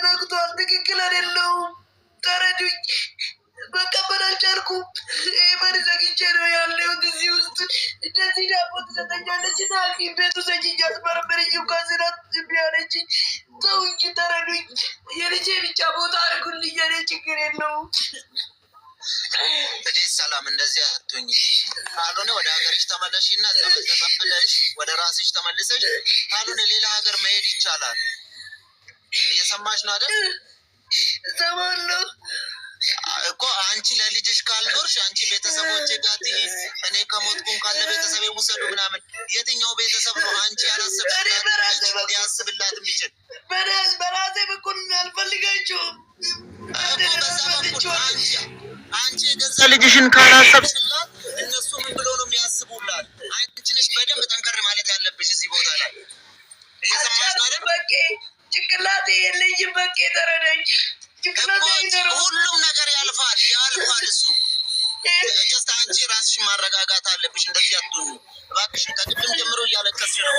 ተነክቷል። ትክክል አይደለሁም። ተረዱኝ። መቀበል አልቻልኩም። ኤመን ዘግቼ ነው ያለሁት እዚህ ውስጥ። እንደዚህ ዳቦ ትሰጠኛለች እና ሐኪም ቤቱ ሰጅኝ አስመረመረኝ። ካዝናት ቢያለችኝ ተው እንጂ ተረዱኝ። የልጄ ብቻ ቦታ አድርጉልኝ። የኔ ችግር የለውም። እንግዲህ ሰላም እንደዚህ አትሁኝ። ካልሆነ ወደ ሀገርሽ ተመለሽ እና ተቀብለሽ ወደ ራስሽ ተመልሰሽ፣ ካልሆነ ሌላ ሀገር መሄድ ይቻላል። እየሰማሽ ነው አይደል? እሰማለሁ እኮ አንቺ ለልጅሽ ካልኖርሽ አንቺ ቤተሰቦቼ ጋር ትሄድ፣ እኔ ከሞትኩም ካለ ቤተሰብ ውሰዱ ምናምን። የትኛው ቤተሰብ ነው አንቺ ያላሰብላት ሊያስብላት የሚችል? በራሴ በኩል አልፈልጋቸውም። አንቺ የገዛ ልጅሽን ካላሰብሽላት እነሱ ምን ብሎ ነው የሚያስቡላት? አንቺ ነሽ በደንብ ጠንከር ማለት ያለብሽ እዚህ ቦታ ላይ። እየሰማሽ ነው አይደል? በቃ ጭንቅላቴ የለኝም። በቃ ተረዳኝ። ሁሉም ነገር ያልፋል። እሱ ጀስት አንቺ ራስሽን ማረጋጋት አለብሽ። እንደዚህ አትሁኝ እባክሽን። ከቅድም ጀምሮ እያለቀስሽ ነው።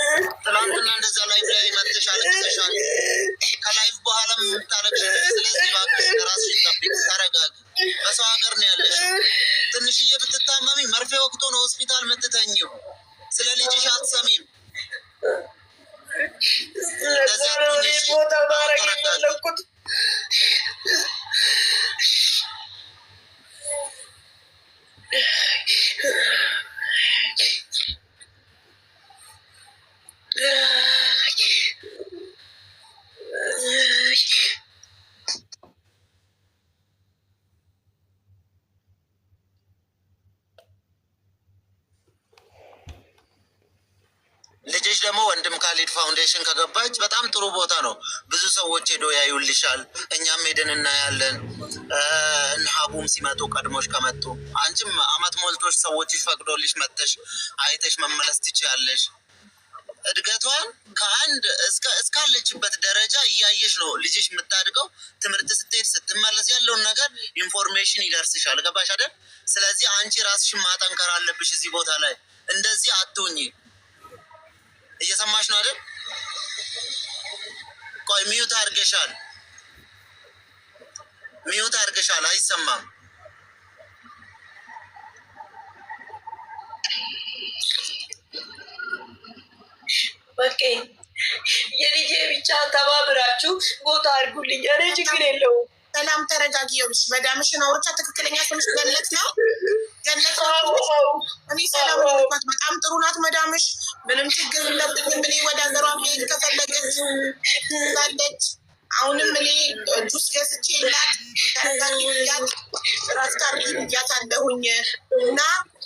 ትናንትና እንደዛ ላይፍ ላይ መጥተሽ አለቅሰሻል። ከላይፍ በኋላ የምታለቅሽ። ስለዚህ እባክሽን ራስሽን ጠብቂ፣ ተረጋጊ። በሰው ሀገር ነው ያለሽ። ትንሽዬ ብትታመሚ መርፌ ወቅቶ ነው ሆስፒታል የምትተኝው። ስለ ልጅሽ አትሰሚም። ቦታ ማረግ የፈለኩት ልጅሽ ደግሞ ወንድም ካሊድ ፋውንዴሽን ከገባች በጣም ጥሩ ቦታ ነው። ብዙ ሰዎች ሄዶ ያዩልሻል። እኛም ሄደን እናያለን። ሀቡም ሲመጡ ቀድሞች ከመጡ አንቺም አመት ሞልቶች ሰዎችሽ ፈቅዶልሽ መጥተሽ አይተሽ መመለስ ትችያለሽ። እድገቷን ከአንድ እስካለችበት ደረጃ እያየሽ ነው ልጅሽ የምታድገው። ትምህርት ስትሄድ ስትመለስ ያለውን ነገር ኢንፎርሜሽን ይደርስሻል። ገባሽ አይደል? ስለዚህ አንቺ ራስሽን ማጠንከር አለብሽ እዚህ ቦታ ላይ። እንደዚህ አትሁኚ። እየሰማሽ ነው አይደል? ቆይ ሚዩት አድርገሻል። አይሰማም። በቃ የልጄ ብቻ ተባብራችሁ ቦታ አድርጉልኝ። እኔ ችግር የለውም። ሰላም ተረጋጊ። ይኸውልሽ መዳምሽን አውርቻ ትክክለኛ ስምሽ ገነት ነው። ገነት እኔ ሰላም ነውባት። በጣም ጥሩ ናት መዳምሽ። ምንም ችግር የለብንም። እኔ ወደ ሀገሯ መሄድ ከፈለገች ዛለች። አሁንም እኔ ጁስ ገዝቼ ላት ተረጋጊ ብያት ራስታሪ ብያት አለሁኝ እና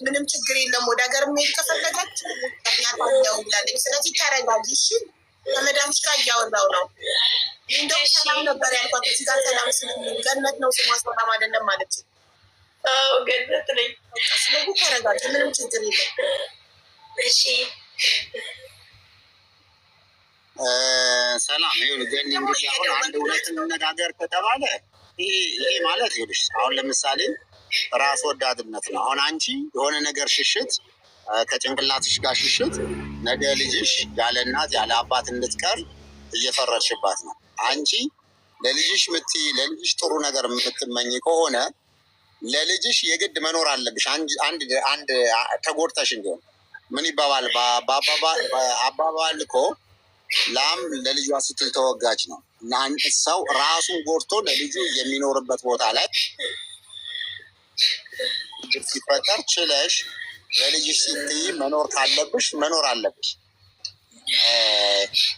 ምንም ችግር የለም። ወደ ሀገር መሄድ ከፈለገች ምክንያት አለው ብላለች። ስለዚህ ተረጋጊ እሺ። ከመዳምሽ ጋር እያወራው ነው። እንደው ሰላም ነበር ያልኳት። እዚህ ጋር ሰላም ገነት ነው ስሟ፣ ሰላም አይደለም ማለት ነው። ገነት ነኝ። ስለዚህ ተረጋጊ፣ ምንም ችግር የለም። እሺ ሰላም ይሁን። ግን እንግዲህ አሁን አንድ እውነት እንነጋገር ከተባለ ይሄ ማለት ይኸውልሽ፣ አሁን ለምሳሌ ራስ ወዳድነት ነው። አሁን አንቺ የሆነ ነገር ሽሽት ከጭንቅላትሽ ጋር ሽሽት፣ ነገ ልጅሽ ያለ እናት ያለ አባት እንድትቀር እየፈረድሽባት ነው። አንቺ ለልጅሽ ለልጅሽ ጥሩ ነገር የምትመኝ ከሆነ ለልጅሽ የግድ መኖር አለብሽ። አንድ ተጎድተሽ እንዲሆን ምን ይባባል አባባል እኮ ላም ለልጇ ስትል ተወጋች ነው። ሰው ራሱን ጎድቶ ለልጁ የሚኖርበት ቦታ ላይ ሲፈጠር ችለሽ ለልጅሽ ስትይ መኖር ካለብሽ መኖር አለብሽ።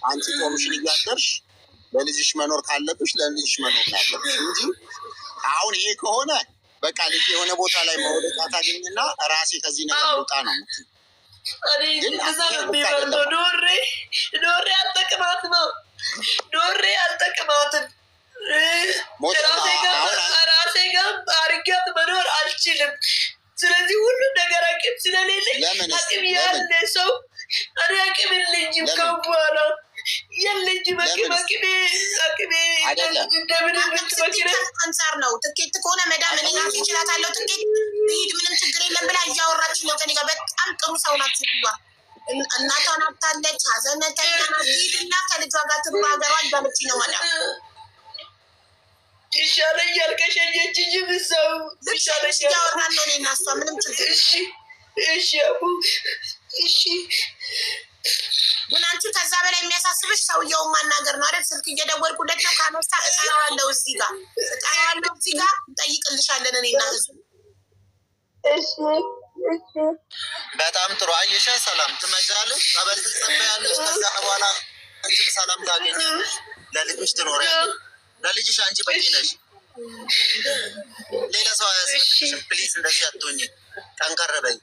አንቺ ጦምሽን እያደርሽ ለልጅሽ መኖር ካለብሽ ለልጅሽ መኖር ካለብሽ እንጂ አሁን ይሄ ከሆነ በቃ ልጅ የሆነ ቦታ ላይ መውደቃ ታገኝና ራሴ ከዚህ ነገር ልውጣ ነው የምትይው። ዶሬ አልጠቅማትም። ራሴ ጋር አርጊያት መኖር አልችልም። ስለዚህ ሁሉም ነገር አቅም ስለሌለኝ አቅም ያለ ሰው እኔ አቅም የለኝም። ከበኋላ የለኝም አቅሜ እንደምን ምትመክረ አንጻር ነው። ትኬት ከሆነ መዳም እኔ ራሴ እችላታለሁ። ትኬት ሂድ ምንም ችግር የለም ብላ እያወራች ነው ከኔ ጋር። በጣም ጥሩ ሰው ናት ሴትዮዋ። እናቷን አታለች፣ ሀዘነተኛ ናት። ሂድና ከልጇ ጋር ትሩ ሀገሯ እያለች ነው ማለት ይሻለኛል ከሸኘችኝ ብሰው ይሻለኛል። ያወራን ነው እኔና እሷ ምንም ችግር። እሺ አቡ እሺ። ግን አንቺ ከዛ በላይ የሚያሳስብሽ ሰውየውን ማናገር ነው አይደል? ስልክ እየደወልኩለት ነው። ካነሳ እጠራዋለሁ፣ እዚህ ጋር እጠራዋለሁ፣ እዚህ ጋር እንጠይቅልሻለን እኔና ህዝቡ። እሺ በጣም ጥሩ። አየሻ ሰላም ትመጫለሽ፣ ጸበል ትጸበያለሽ። ከዛ በኋላ አንቺም ሰላም ታገኛለሽ። ለልጅሽ ትኖሪያለሽ። ለልጅሽ አንቺ በቂ ነሽ። ሌላ ሰው አያስፈልግሽም። ፕሊዝ እንደዚህ አትሆኝ። ጠንከር በይ።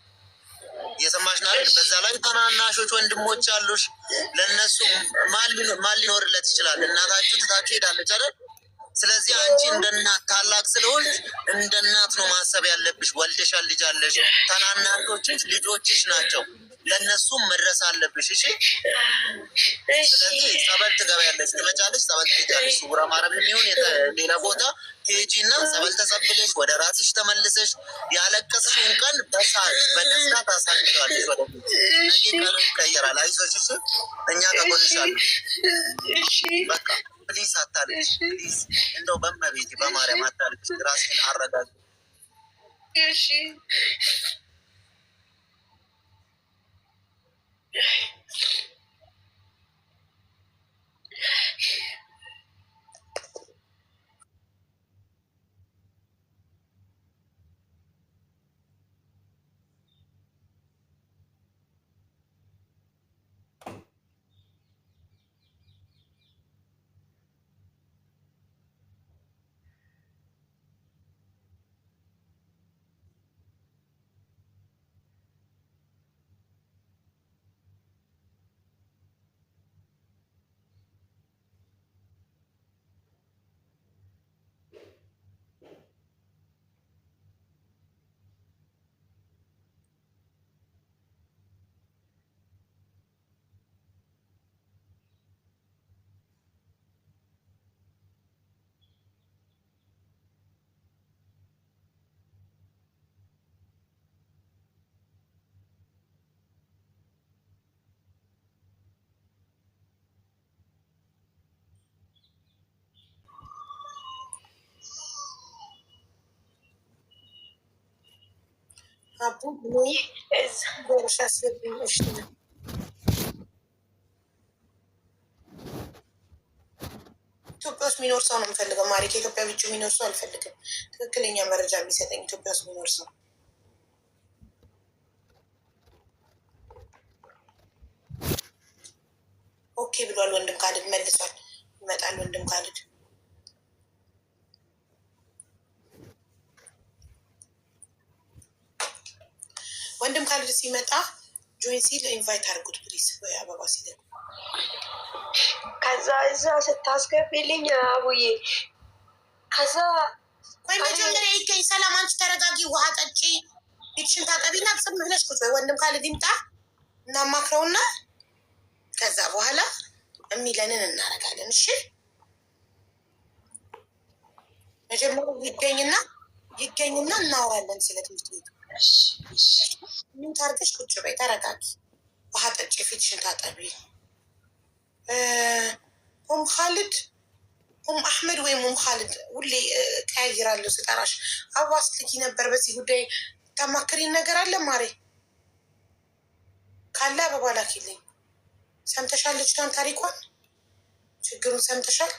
እየሰማሽ ነው አይደል? በዛ ላይ ታናናሾች ወንድሞች አሉሽ። ለእነሱ ማን ሊኖርለት ይችላል? እናታችሁ ትታችሁ ሄዳለች አይደል? ስለዚህ አንቺ እንደ እናት ታላቅ ስለሆንሽ እንደ እናት ነው ማሰብ ያለብሽ። ወልደሻል፣ ልጅ አለሽ። ታናናሾችሽ ልጆችሽ ናቸው። ለእነሱም መድረስ አለብሽ። እሺ። ስለዚህ ጸበል ትገበያለሽ፣ ትመጫለሽ፣ ጸበል ትሄጃለሽ። ሱቡራ ማረም የሚሆን ሌላ ቦታ ቴጂ እና ጸበል ተጸብለሽ ወደ ራስሽ ተመልሰሽ ያለቀስሽውን ቀን በሳቅ በደስታ ታሳልፊዋለሽ። ወደ ነገ ቀኑ ይቀየራል። አይዞሽ። እሺ። እኛ ከጎንሻለን። በቃ ፕሊዝ አታልቅሽ። ፕሊዝ እንደው በመቤቴ በማርያም አታልቅሽ። ራስሽን አረጋጊ። እሺ አቡ ጎርሻ ስለብኝ ነው። ኢትዮጵያ ውስጥ የሚኖር ሰው ነው የምፈልገው። ማሪ ከኢትዮጵያ ውጭ የሚኖር ሰው አልፈልግም። ትክክለኛ መረጃ የሚሰጠኝ ኢትዮጵያ ውስጥ የሚኖር ሰው። ኦኬ ብሏል ወንድም ካልድ መልሷል። ይመጣል ወንድም ካልድ። ወንድም ካልድ ሲመጣ ጆይን ሲል ኢንቫይት አድርጉት ፕሊስ። ወይ አበባ ሲል ከዛ እዛ ስታስገቢልኝ አቡዬ ከዛ ወይ መጀመሪያ ይገኝ። ሰላም አንቺ ተረጋጊ፣ ውሃ ጠጪ፣ ፊትሽን ታጠቢና ጽም ብለሽ ቁጭ በይ። ወንድም ካልድ ይምጣ እናማክረውና ከዛ በኋላ የሚለንን እናደርጋለን። እሺ መጀመሪያ ይገኝና እናወራለን ስለ ትምህርት ቤቱ። ምን ታርገሽ ቁጭ በይ፣ ተረጋጊ፣ ውሃ ጠጪ፣ ፊትሽን ታጠቢ። ኡም ካልድ ኡም አሕመድ ወይም ኡም ካልድ ሁሌ ቀያይራለሁ ስጠራሽ። አበባ ስትልኪ ነበር። በዚህ ጉዳይ ታማክሪን ነገር አለ ማሬ? ካለ አበባ ላኪልኝ። ሰምተሻል? ልጅቷን ታሪኳን፣ ችግሩን ሰምተሻል?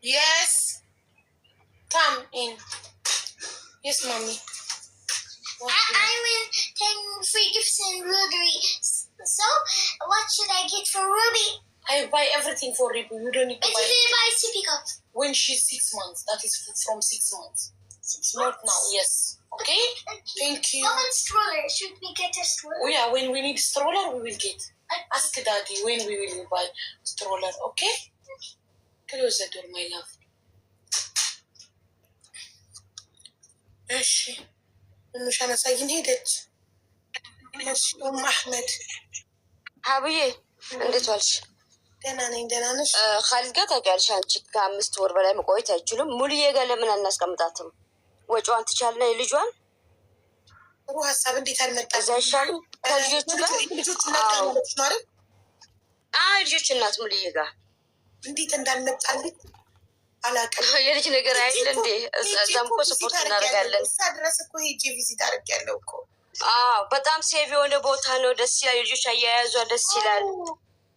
የስ ካም ኢን የስ ማሚ I will take free gifts in Ruby. So, what should I get for Ruby? I buy everything for Ruby. You don't need to buy. It's a buy sippy cup. When she's 6 months. That is from 6 months. 6 Not months. now, yes. Okay? Thank you. How about stroller? Should we get a stroller? Oh yeah, when we need stroller, we will get. Ask Daddy when we will buy stroller, okay? Close the door, my love. እሺ ምሻን አሳይን ሄደች። እሺ ኡም አሕመድ ሀብዬ እንዴት ዋልሽ? ደህና ነኝ። ደህና ነሽ? ካሊድ ጋር ታውቂያለሽ አንቺ ከ5 ወር በላይ መቆየት አይችሉም። ሙሉዬ ጋር ለምን አናስቀምጣትም? ወጪዋን ትቻልና የልጇን ጥሩ ሀሳብ እንዴት አልመጣም? እዛ ይሻልም ከልጆቹ ጋር ልጆች እናት ነው አይደል? ልጆች እናት ሙልዬ ጋር እንዴት እንዳልመጣልኝ አላውቅም። የልጅ ነገር አይደል እንዴ? እዛም እኮ ስፖርት እናደርጋለን። እዛ ድረስ እኮ ሄጄ ቪዚት አድርጌያለሁ እኮ። በጣም ሴቭ የሆነ ቦታ ነው። ደስ ይላል። ልጆች አያያዟ ደስ ይላል።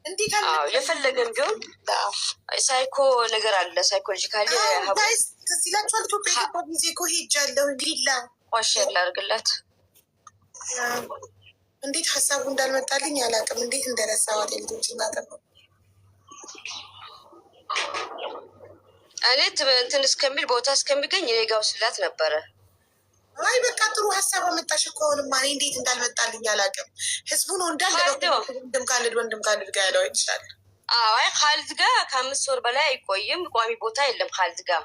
እንዴት የፈለገም ቢሆን ሳይኮ ነገር አለ። ሳይኮሎጂካሊ ትዝ ይላችኋል? ኢትዮጵያ የገባ ጊዜ እኮ ሄጃለሁ። ዲላ ዋሸር ላድርግላት። እንዴት ሀሳቡ እንዳልመጣልኝ አላውቅም። እንዴት እንደረሳዋት የልጆች እናት ነው። እኔ እንትን እስከሚል ቦታ እስከሚገኝ እኔ ጋር ውስላት ነበረ። አይ በቃ ጥሩ ሀሳብ አመጣሽ እኮ። አሁንማ እኔ እንዴት እንዳልመጣልኝ አላውቅም። ህዝቡ ነው እንዳለ ወንድም ካልድ ጋር ያለው ይችላል። አይ ካልድ ጋር ከ5 ወር በላይ አይቆይም። ቋሚ ቦታ የለም ካልድ ጋር።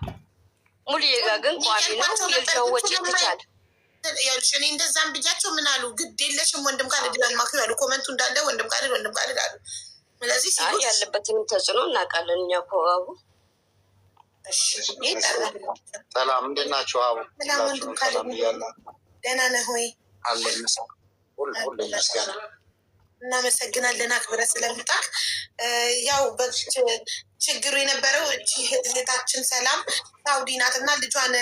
ሙሉዬ ጋር ግን ቋሚ ነው። የልጃወጭ ይትቻል። እኔ እንደዛም ብያቸው ምን አሉ? ግድ የለሽም ወንድም ካልድ ማክ ያሉ ኮመንቱ እንዳለ ወንድም ካልድ አሉ። ስለዚህ ያለበትንም ተጽዕኖ እናውቃለን እኛ እኮ አቡ። ሰላም እንዴት ናችሁ? አቡ ደህና ነህ ወይ? አለ ሁሉ ይመስገን። እናመሰግናለን አክብረ ስለምጣቅ። ያው ችግሩ የነበረው እህታችን ሰላም ሳውዲ ናት እና ልጇን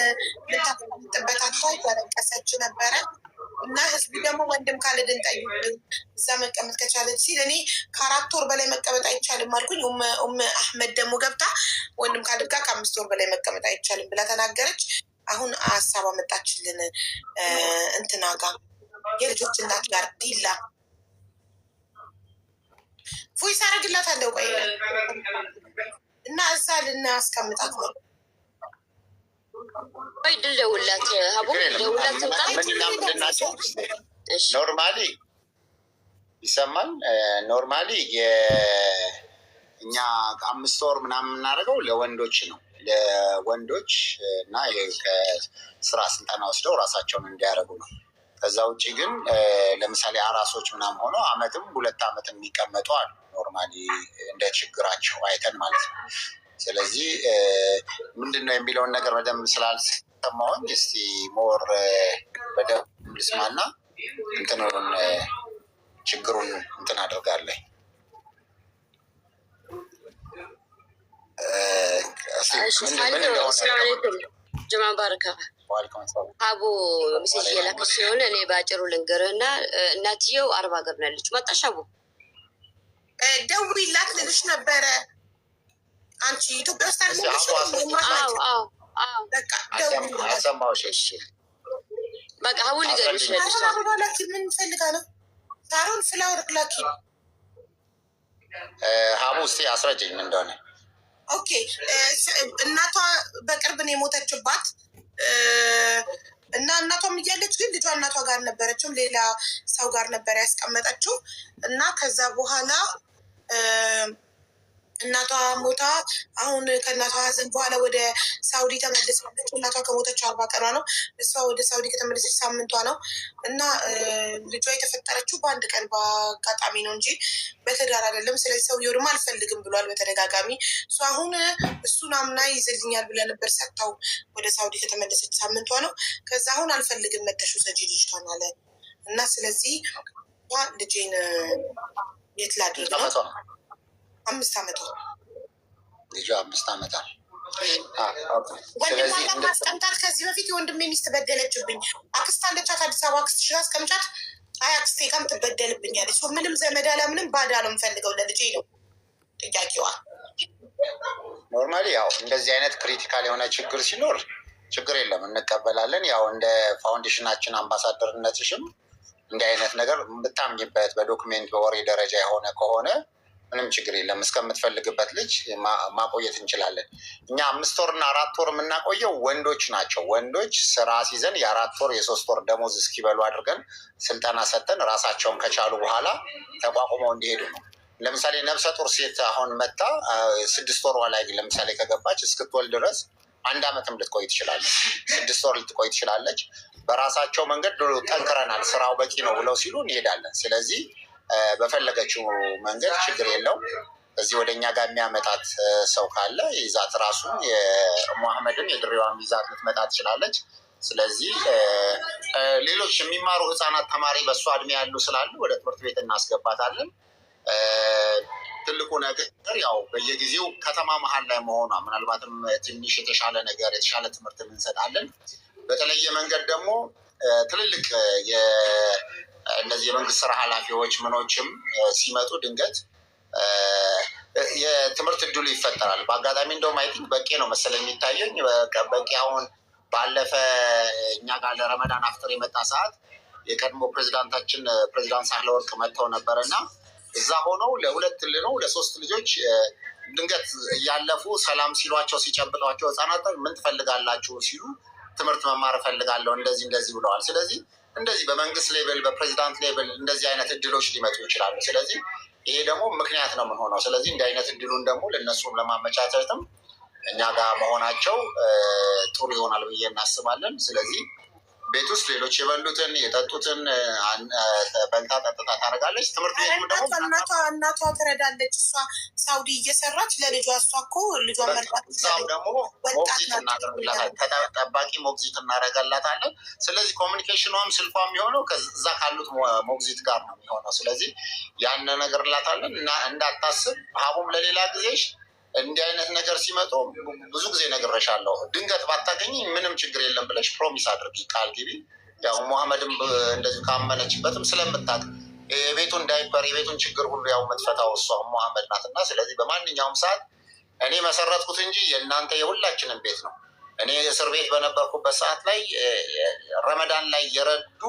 ልታስቀምጥበት ያለቀሰች ነበረ እና ህዝቡ ደግሞ ወንድም ካልድን ጠይቁልን እዛ መቀመጥ ከቻለች ሲል እኔ ከ4 ወር በላይ መቀመጥ አይቻልም አልኩኝ። አህመድ ደግሞ ገብታ ወንድም ካልድ ጋር ከ5 ወር በላይ መቀመጥ አይቻልም ብላ ተናገረች። አሁን ሀሳብ አመጣችልን እንትና ጋር የልጆች እናት ጋር ዲላ ቮይስ አደረግላታለሁ። ቆይ እና እዛ ልናስቀምጣት ነው። ወይ ደውላት ሀቡ ደውላት ትምጣ። ኖርማሊ ይሰማል። ኖርማሊ እኛ 5 ወር ምናምን የምናደርገው ለወንዶች ነው። ለወንዶች እና ከስራ ስልጠና ወስደው ራሳቸውን እንዲያደርጉ ነው። ከዛ ውጭ ግን ለምሳሌ አራሶች ምናምን ሆኖ 1 ዓመትም 2 ዓመት የሚቀመጡ አሉ። ኖርማሊ እንደ ችግራቸው አይተን ማለት ነው። ስለዚህ ምንድን ነው የሚለውን ነገር በደንብ ስላልሰማሁኝ እስቲ ሞር በደንብ ልስማና እንትኑን ችግሩን እንትን አድርጋለኝ። ጀማ ባረካ አቡ ሚሴጅ እየላከች ሲሆን እኔ በአጭሩ ልንገርህ እና እናትየው 40 ሀገር ነው ያለችው። መጣሽ አቡ? ደውዪላት ልልሽ ነበረ። አንቺ ኢትዮጵያ ውስጥ አለሽ? በቃ ሀቡ ሊገርምሽ ነች። ምን ፈልጋ ነው? ሳሮን ፍላወር ላኪ ሀቡ እስኪ አስረጅኝ ምን እንደሆነ። ኦኬ እናቷ በቅርብ ነው የሞተችባት እና እናቷም እያለች ግን ልጇ እናቷ ጋር አልነበረችም፣ ሌላ ሰው ጋር ነበር ያስቀመጠችው እና ከዛ በኋላ እናቷ ሞታ አሁን ከእናቷ ሀዘን በኋላ ወደ ሳውዲ ተመልሳለች። እናቷ ከሞተች 40 ቀኗ ነው። እሷ ወደ ሳውዲ ከተመለሰች ሳምንቷ ነው እና ልጇ የተፈጠረችው በ1 ቀን በአጋጣሚ ነው እንጂ በትዳር አይደለም። ስለዚህ ሰውየው ደግሞ አልፈልግም ብሏል በተደጋጋሚ። እሱ አሁን እሱን አምና ይዘልኛል ብላ ነበር ሰጥታው ወደ ሳውዲ ከተመለሰች ሳምንቷ ነው። ከዛ አሁን አልፈልግም መተሹ ሰጂ ልጅቷን አለ እና ስለዚህ ልጄን የት ላድርግ ነው? 5 ዓመቷ ልጇ 5 ዓመቷ ወንድሟ ማስቀምጣት። ከዚህ በፊት የወንድሜ ሚስት በደለችብኝ። አክስት አለቻት አዲስ አበባ። አክስትሽ ጋር አስቀምጫት። አይ አክስቴ ጋርም ትበደልብኛለች። ምንም ዘመድ አላምንም፣ ባዳ ነው የምፈልገው ለልጄ ነው ጥያቄዋ። ኖርማሊ ያው እንደዚህ አይነት ክሪቲካል የሆነ ችግር ሲኖር ችግር የለም እንቀበላለን። ያው እንደ ፋውንዴሽናችን አምባሳደርነትሽም እንዲህ አይነት ነገር የምታምኝበት በዶክሜንት በወሬ ደረጃ የሆነ ከሆነ ምንም ችግር የለም። እስከምትፈልግበት ልጅ ማቆየት እንችላለን። እኛ 5 ወር እና 4 ወር የምናቆየው ወንዶች ናቸው። ወንዶች ስራ ሲዘን የ4 ወር የ3 ወር ደሞዝ እስኪበሉ አድርገን ስልጠና ሰጥተን ራሳቸውን ከቻሉ በኋላ ተቋቁመው እንዲሄዱ ነው። ለምሳሌ ነፍሰ ጡር ሴት አሁን መጣ 6 ወሯ ላይ ለምሳሌ ከገባች እስክትወልድ ድረስ 1 ዓመትም ልትቆይ ትችላለች። 6 ወር ልትቆይ ትችላለች። በራሳቸው መንገድ ጠንክረናል፣ ስራው በቂ ነው ብለው ሲሉ እንሄዳለን። ስለዚህ በፈለገችው መንገድ ችግር የለው። እዚህ ወደ እኛ ጋር የሚያመጣት ሰው ካለ ይዛት ራሱን የሙሐመድን የድሬዋን ይዛት ልትመጣ ትችላለች። ስለዚህ ሌሎች የሚማሩ ህፃናት ተማሪ በእሷ እድሜ ያሉ ስላሉ ወደ ትምህርት ቤት እናስገባታለን። ትልቁ ነገር ያው በየጊዜው ከተማ መሀል ላይ መሆኗ ምናልባትም ትንሽ የተሻለ ነገር የተሻለ ትምህርት እንሰጣለን። በተለየ መንገድ ደግሞ ትልልቅ እነዚህ የመንግስት ስራ ኃላፊዎች ምኖችም ሲመጡ ድንገት የትምህርት እድሉ ይፈጠራል። በአጋጣሚ እንደውም አይ ቲንክ በቂ ነው መሰለኝ የሚታየኝ። በቂ አሁን ባለፈ እኛ ጋር ለረመዳን አፍጥር የመጣ ሰዓት የቀድሞ ፕሬዚዳንታችን ፕሬዚዳንት ሳህለወርቅ መጥተው ነበር እና እዛ ሆነው ለሁለት ነው ለሶስት ልጆች ድንገት እያለፉ ሰላም ሲሏቸው ሲጨብጧቸው ህፃናት ምን ትፈልጋላችሁ ሲሉ ትምህርት መማር እፈልጋለሁ እንደዚህ እንደዚህ ብለዋል። ስለዚህ እንደዚህ በመንግስት ሌቭል በፕሬዚዳንት ሌቭል እንደዚህ አይነት እድሎች ሊመጡ ይችላሉ። ስለዚህ ይሄ ደግሞ ምክንያት ነው የምንሆነው። ስለዚህ እንዲህ አይነት እድሉን ደግሞ ለእነሱም ለማመቻቸትም እኛ ጋር መሆናቸው ጥሩ ይሆናል ብዬ እናስባለን። ስለዚህ ቤት ውስጥ ሌሎች የበሉትን የጠጡትን በልታ ጠጥታ ታደርጋለች። ትምህርት ቤቱ ደግሞ እናቷ ትረዳለች። እሷ ሳውዲ እየሰራች ለልጇ እሷ እኮ ልጇ መርዳት ደግሞ ሞግዚት እናደርግላታለን፣ ተጠባቂ ሞግዚት እናደርጋላታለን። ስለዚህ ኮሚኒኬሽኗም ስልኳ የሚሆነው ከዛ ካሉት ሞግዚት ጋር ነው የሚሆነው። ስለዚህ ያን ነገር ላታለን እና እንዳታስብ ሀቡም ለሌላ ጊዜሽ እንዲህ አይነት ነገር ሲመጡ ብዙ ጊዜ ነግሬሻለሁ። ድንገት ባታገኝ ምንም ችግር የለም ብለሽ ፕሮሚስ አድርጊ፣ ቃል ግቢ። ያው ሙሐመድም እንደዚሁ ካመነችበትም ስለምታውቅ የቤቱን ዳይፐር የቤቱን ችግር ሁሉ ያው የምትፈታው እሷ ሙሐመድ ናት እና ስለዚህ በማንኛውም ሰዓት እኔ መሰረትኩት እንጂ የእናንተ የሁላችንም ቤት ነው። እኔ እስር ቤት በነበርኩበት ሰዓት ላይ ረመዳን ላይ የረዱ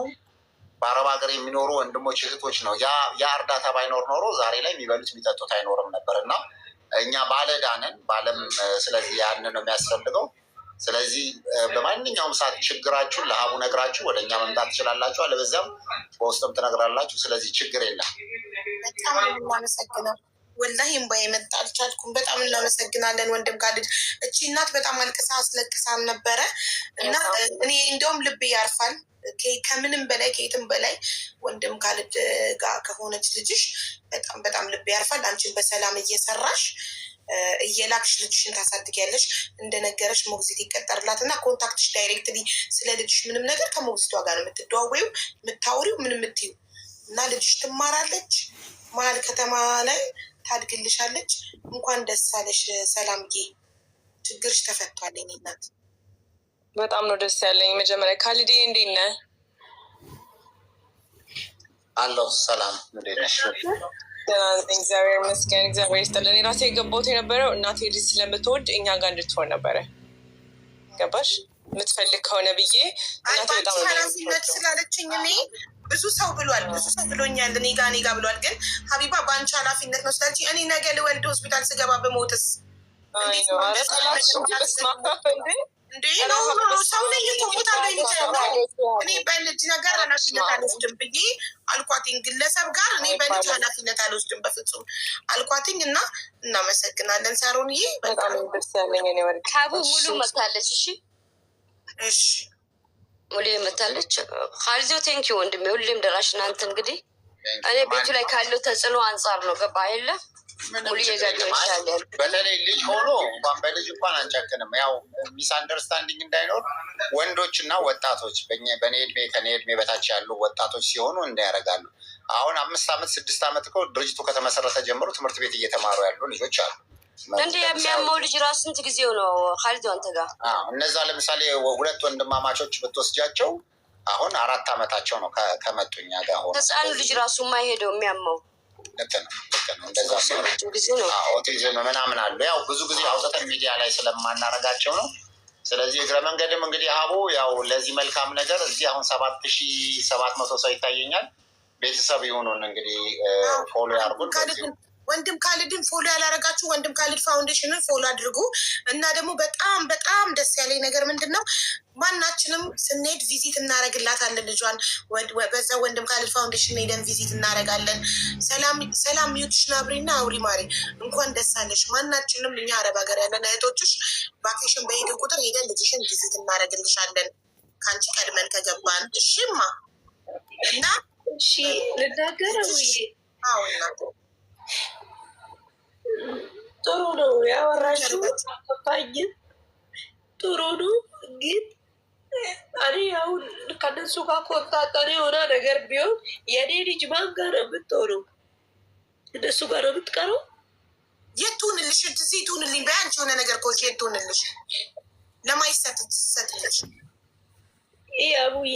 በአረብ ሀገር የሚኖሩ ወንድሞች እህቶች ነው። ያ እርዳታ ባይኖር ኖሮ ዛሬ ላይ የሚበሉት የሚጠጡት አይኖርም ነበር እና እኛ ባለዳንን ባለም። ስለዚህ ያን ነው የሚያስፈልገው። ስለዚህ በማንኛውም ሰዓት ችግራችሁን ለሀቡ ነግራችሁ ወደ እኛ መምጣት ትችላላችሁ። አለበዚያም በውስጥም ትነግራላችሁ። ስለዚህ ችግር የለም። በጣም እናመሰግነው። ወላሂ እምባ የመጣ አልቻልኩም። በጣም እናመሰግናለን ወንድም ካሊድ። እቺ እናት በጣም አልቅሳ አስለቅሳን ነበረ እና እኔ እንደውም ልብ ያርፋል ከምንም በላይ ከየትም በላይ ወንድም ካሊድ ጋር ከሆነች ልጅሽ በጣም በጣም ልብ ያርፋል። አንቺን በሰላም እየሰራሽ እየላክሽ ልጅሽን ታሳድጊያለሽ። እንደነገረሽ ሞግዚት ይቀጠርላት እና ኮንታክትሽ ዳይሬክትሊ ስለ ልጅሽ ምንም ነገር ከሞግዚቷ ጋር ነው የምትደዋወዩ የምታወሪው ምን የምትዩ እና ልጅሽ ትማራለች። መሀል ከተማ ላይ ታድግልሻለች። እንኳን ደስ አለሽ ሰላምዬ፣ ችግርሽ ተፈቷል። የእኔ እናት በጣም ነው ደስ ያለኝ። መጀመሪያ ካሊድ እንዴት ነህ? አለሁ ሰላም፣ እንዴት ነሽ? እግዚአብሔር ይመስገን። እግዚአብሔር ይስጥልን። ራሴ የገባሁት የነበረው እናቴ ልጅ ስለምትወድ እኛ ጋር እንድትሆን ነበረ። ገባሽ? የምትፈልግ ከሆነ ብዬ እናቴ በጣም ኃላፊነት ስላለችኝ እኔ ብዙ ሰው ብሏል፣ ብዙ ሰው ብሎኛል፣ እኔ ጋ ብሏል። ግን ሀቢባ በአንቺ ኃላፊነት ነው ስላለችኝ እኔ ነገ ልወልድ ሆስፒታል ስገባ በሞትስ እንዴ ነው ሰው ላይ የተሞታ እኔ በልጅ ነገር ኃላፊነት አልወስድም ብዬ አልኳትኝ። ግለሰብ ጋር እኔ በልጅ ኃላፊነት አልወስድም በፍጹም አልኳትኝ። እና እናመሰግናለን ሳሮንዬ፣ በጣም ደስ ያለኝ። ሀቡ ሙሉ መታለች። እሺ እሺ ሙሉ መታለች። ካሊዞ ቴንኪ ወንድሜ፣ ሁሌም ደራሽ እናንተ። እንግዲህ እኔ ቤቱ ላይ ካለው ተጽዕኖ አንጻር ነው ገባ የለ በተለይ ልጅ ሆኖ እንኳን በልጅ እንኳን አንጨክንም። ያው ሚስ አንደርስታንዲንግ እንዳይኖር ወንዶች እና ወጣቶች በእኔ እድሜ ከኔ እድሜ በታች ያሉ ወጣቶች ሲሆኑ እንዳያደርጋሉ። አሁን 5 ዓመት 6 ዓመት እኮ ድርጅቱ ከተመሰረተ ጀምሮ ትምህርት ቤት እየተማሩ ያሉ ልጆች አሉ። እንደ የሚያመው ልጅ ራሱ ስንት ጊዜው ነው ካሊድ አንተ ጋር? እነዛ ለምሳሌ 2 ወንድማማቾች ብትወስጃቸው አሁን 4 ዓመታቸው ነው ከመጡኛ ጋር ሆነ። ህፃኑ ልጅ ራሱ የማይሄደው የሚያመው ልክ ነው። እንደዛ ኦቲዝም ምናምን አሉ። ያው ብዙ ጊዜ አውጥተን ሚዲያ ላይ ስለማናረጋቸው ነው። ስለዚህ እግረ መንገድም እንግዲህ ሀቡ ያው ለዚህ መልካም ነገር እዚህ አሁን 7700 ሰው ይታየኛል። ቤተሰብ ይሁኑን እንግዲህ ፎሎ ያርጉን። ወንድም ካሊድን ፎሎ ያላረጋችሁ ወንድም ካሊድ ፋውንዴሽንን ፎሎ አድርጉ። እና ደግሞ በጣም በጣም ደስ ያለኝ ነገር ምንድን ነው፣ ማናችንም ስንሄድ ቪዚት እናደርግላታለን ልጇን። በዛ ወንድም ካሊድ ፋውንዴሽን ሄደን ቪዚት እናደርጋለን። ሰላም ሚዩትሽን አብሪና አውሪ ማሪ፣ እንኳን ደስ አለሽ። ማናችንም እኛ አረብ ሀገር ያለን እህቶችሽ ቫኬሽን በሄድን ቁጥር ሄደን ልጅሽን ቪዚት እናደርግልሻለን ከአንቺ ቀድመን ከገባን። እሺማ እና እሺ ልናገረው አዎ እናት ጥሩ ነው ያወራሽው። አባዬ ጥሩ ነው፣ ግን እኔ አሁን ከነሱ ጋር ኮንታጠኔ የሆነ ነገር ቢሆን የኔ ልጅ ማን ጋር ነው የምትሆነው? እነሱ ጋር ነው የምትቀረው? የት ትሁንልሽ? እዚህ ትሁንልኝ በያንቺ የሆነ ነገር ከሆንሽ የት ትሁንልሽ? ለማይሰጥ ትሰጥልሽ። ይህ አቡዬ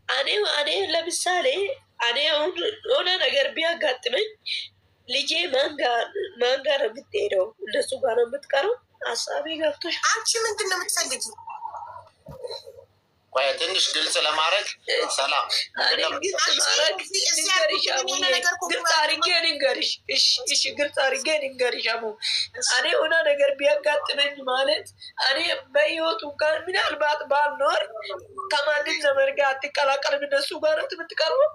እኔ ለምሳሌ እኔ አሁን የሆነ ነገር ቢያጋጥመኝ ልጄ ማን ጋር ነው የምትሄደው? እነሱ ጋር ነው የምትቀረው? ሀሳቤ ገብቶሽ? አንቺ ምንድን ነው የምትፈልጊው? ትንሽ ግልጽ ለማድረግ ሰላም ግልጽ አድርጌ ልንገርሽ። እሺ ግልጽ አድርጌ ልንገርሽ አቡ እኔ የሆነ ነገር ቢያጋጥመኝ ማለት እኔ በህይወቱ ጋር ምናልባት ባልኖር ከማንም ዘመድ ጋር አትቀላቀልም። እነሱ ጋር የምትቀርበው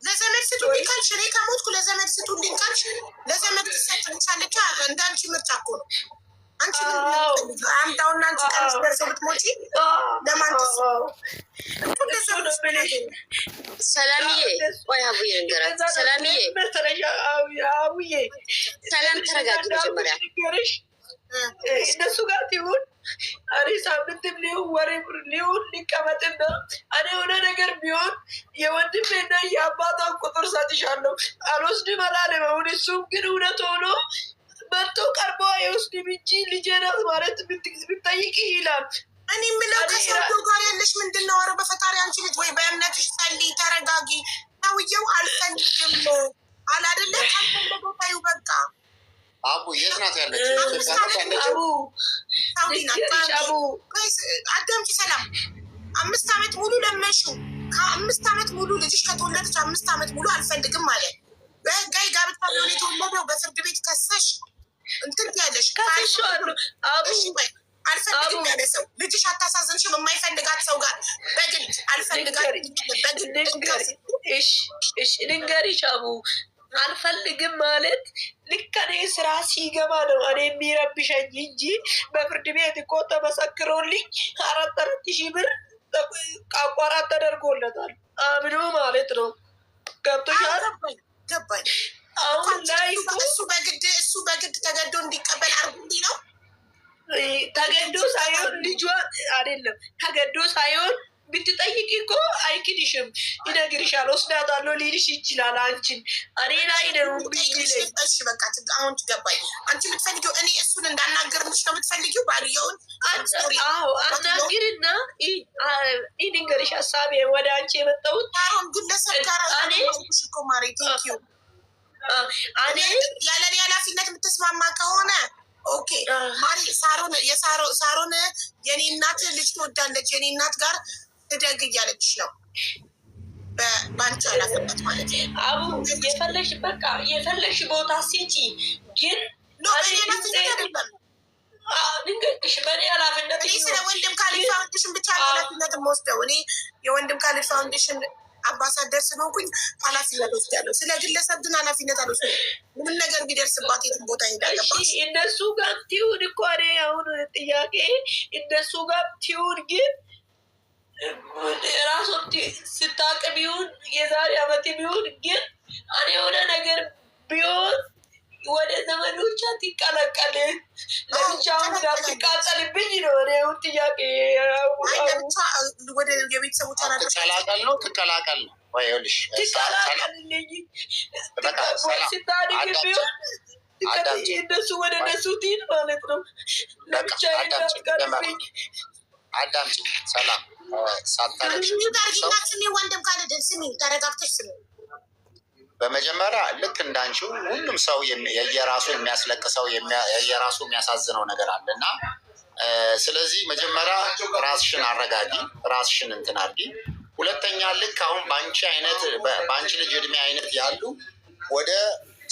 ለዘመድ ስጡልኝ ካልሽ እኔ ከሞትኩ ለዘመድ ስጡልኝ ካልሽ ለዘመድ ትሰጥልሻለች። እንዳንቺ ምርጫ እኮ ነው። አንቺ አምጣውና አንቺ ቀንሽ ደርሰው ብትሞጪ ለማን ሰላምዬ ቆይ አቡዬ ንገራት። ሰላምዬ ሰላም ተረጋጊ መጀመሪያ። እነሱ ጋር ትሁን እኔ ሳምንትም ሊሆን ወሬም ሊሆን ሊቀመጥና እኔ የሆነ ነገር ቢሆን የወንድሜና የአባቷን ቁጥር ሰጥሻለሁ አልወስድም አላለም። አሁን እሱም ግን እውነት ሆኖ መጥቶ ቀርቦ አይወስድም እንጂ ልጄ ናት ማለት ብትጠይቂ ይላል። እኔ የምለው ከሰውየው ጋር ያለሽ ምንድን ነው? ኧረ በፈጣሪ አንቺ ልጅ ወይ በእምነትሽ ጸልይ፣ ተረጋጊ። ሰውየው አልፈልግም አላደለ ካልፈለገው ታዩ በቃ። አቡ የት ናት ያለች? አዳምጪ ሰላም። 5 ዓመት ሙሉ ለመሽው። ከ5 ዓመት ሙሉ ልጅሽ ከተወለደች 5 ዓመት ሙሉ አልፈልግም ማለት በህጋዊ ጋብቻ ሆነ የተወለደው በፍርድ ቤት ከሰሽ እንትን ያለሽ አልፈልግም ያለ ሰው ልጅሽ አታሳዝንሽም? የማይፈልጋት ሰው ጋር በግድ አልፈልጋት ልንገሪሽ አቡ አልፈልግም ማለት ልክ እኔ ስራ ሲገባ ነው እኔ የሚረብሸኝ እንጂ በፍርድ ቤት እኮ ተመሰክሮልኝ 4,000 ብር ቃቋራት ተደርጎለታል። አምኖ ማለት ነው። ገብቶሻል? ገባኝ። አሁን ላይ እሱ በግድ ተገዶ እንዲቀበል አርጉልኝ ነው። ተገዶ ሳይሆን ልጇ አይደለም ተገዶ ሳይሆን ብትጠይቂ እኮ አይክድሽም፣ ይነግርሻል። ወስዳታለሁ ሊልሽ ይችላል። አንቺን እኔ ላይ ነው ብይለኝ። እሺ በቃ አሁን ገባኝ። አንቺ የምትፈልጊው እኔ እሱን እንዳናገርልሽ ነው የምትፈልጊው? ባልየውን አናግርና ይንገርሽ ሀሳቤ ወደ አንቺ የመጣሁት አሁን ግለሰብ ጋር እኮ ማሬ ቴንኪው። እኔ ያለ እኔ ኃላፊነት የምትስማማ ከሆነ ኦኬ ማሪ። ሳሮን የኔ እናት ልጅ ትወዳለች፣ የኔ እናት ጋር እደግ እያለች ነው። በአንቺ ኃላፊነት ማለት ነው። አቡ የፈለሽ በቃ የፈለሽ ቦታ ሲጪ ግን ንገሽ በእኔ ኃላፊነት ስለ ወንድም ካሊድ ፋውንዴሽን ብቻ ኃላፊነት ወስደው እኔ የወንድም ካሊድ ፋውንዴሽን አምባሳደር ስለሆንኩኝ ኃላፊነት ወስዳለሁ። ስለ ግለሰብ ግን ኃላፊነት አልወስድም። ምን ነገር ቢደርስባት የትም ቦታ ሄዳለባሽ። እነሱ ጋር ትሁን እኮ እኔ አሁን ጥያቄ እነሱ ጋር ትሁን ግን ራሱን ስታቅ ቢሆን የዛሬ ዓመት ቢሆን ግን እኔ የሆነ ነገር ቢሆን ወደ ዘመዶቿ ትቀላቀል ለብቻውን ጋር ትቃጠልብኝ ነው። እኔ አሁን ጥያቄ ወደ የቤተሰቦቿ ትቀላቀል ነው ትቀላቀል ነው ወይ ልሽ ትቀላቀልልኝ ስታድግ ቢሆን እነሱ ወደ እነሱ ትሄድ ማለት ነው። ለብቻ እንዳትቀርብኝ። አዳምጪ ሰላም ሳታለቅሽ ስሚ፣ ወንድም ካሊድን ስሚ፣ ተረጋግተሽ ስሚ። በመጀመሪያ ልክ እንዳንቺው ሁሉም ሰው የየራሱ የሚያስለቅሰው የየራሱ የሚያሳዝነው ነገር አለ እና ስለዚህ መጀመሪያ ራስሽን አረጋጊ፣ ራስሽን እንትን አድርጊ። ሁለተኛ ልክ አሁን በአንቺ ልጅ እድሜ አይነት ያሉ ወደ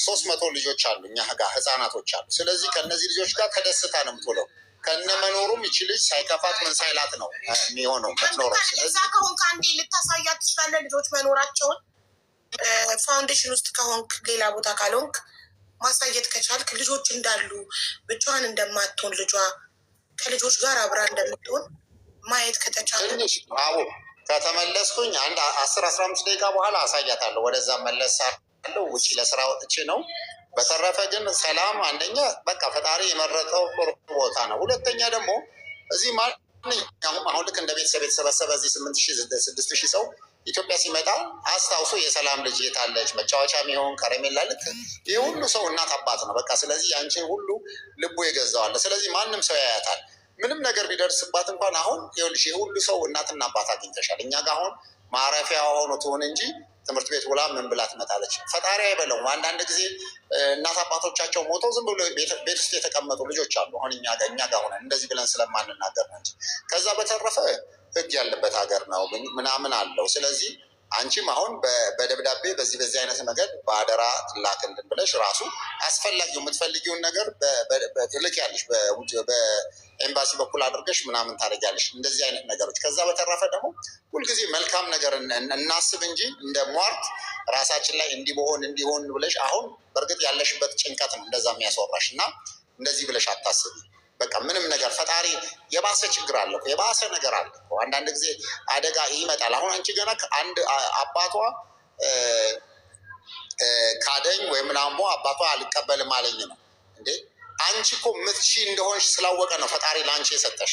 300 ልጆች አሉ እኛ ጋር ህፃናቶች አሉ። ስለዚህ ከእነዚህ ልጆች ጋር ተደስታ ነው የምትውለው። ከነ መኖሩም ይቺ ልጅ ሳይከፋት ምን ሳይላት ነው የሚሆነው የምትኖረው። እዛ ከሆንክ አንዴ ልታሳያት ትችላለህ ልጆች መኖራቸውን። ፋውንዴሽን ውስጥ ከሆንክ ሌላ ቦታ ካልሆንክ ማሳየት ከቻልክ ልጆች እንዳሉ ብቻዋን እንደማትሆን ልጇ ከልጆች ጋር አብራ እንደምትሆን ማየት ከተቻለ አዎ ከተመለስኩኝ አንድ 10-15 ደቂቃ በኋላ አሳያታለሁ። ወደዛ መለሳለሁ። ውጭ ለስራ ወጥቼ ነው። በተረፈ ግን ሰላም አንደኛ በቃ ፈጣሪ የመረጠው ቦታ ነው። ሁለተኛ ደግሞ እዚህ አሁን ልክ እንደ ቤተሰብ የተሰበሰበ እዚህ 8,000 6,000 ሰው ኢትዮጵያ ሲመጣ አስታውሶ የሰላም ልጅ የታለች መጫወቻ የሚሆን ከረሜላ ልክ ይህ ሁሉ ሰው እናት አባት ነው በቃ። ስለዚህ ያንቺን ሁሉ ልቡ የገዛዋለ። ስለዚህ ማንም ሰው ያያታል። ምንም ነገር ቢደርስባት እንኳን አሁን ይኸውልሽ የሁሉ ሰው እናትና አባት አግኝተሻል። እኛ ጋር አሁን ማረፊያ ሆኖ ትሆን እንጂ ትምህርት ቤት ውላ ምን ብላ ትመጣለች? ፈጣሪ አይበለውም። አንዳንድ ጊዜ እናት አባቶቻቸው ሞተው ዝም ብሎ ቤት ውስጥ የተቀመጡ ልጆች አሉ። አሁን እኛ ጋር ሆነን እንደዚህ ብለን ስለማንናገር ነው እንጂ ከዛ በተረፈ ሕግ ያለበት ሀገር ነው ምናምን አለው። ስለዚህ አንቺም አሁን በደብዳቤ በዚህ አይነት ነገር በአደራ ትላክልን ብለሽ ራሱ አስፈላጊው የምትፈልጊውን ነገር ትልኪያለሽ፣ በኤምባሲ በኩል አድርገሽ ምናምን ታደርጊያለሽ። እንደዚህ አይነት ነገሮች። ከዛ በተረፈ ደግሞ ሁልጊዜ መልካም ነገር እናስብ እንጂ እንደ ሟርት ራሳችን ላይ እንዲሆን ብለሽ አሁን በእርግጥ ያለሽበት ጭንቀት ነው እንደዛ የሚያስወራሽ እና እንደዚህ ብለሽ አታስቢ። በቃ ምንም ነገር ፈጣሪ የባሰ ችግር አለ፣ የባሰ ነገር አለ። አንዳንድ ጊዜ አደጋ ይመጣል። አሁን አንቺ ገና አንድ አባቷ ካደኝ ወይም ምናምን አባቷ አልቀበልም አለኝ ነው እንዴ። አንቺ እኮ ምትሺ እንደሆንሽ ስላወቀ ነው ፈጣሪ ለአንቺ የሰጠሽ።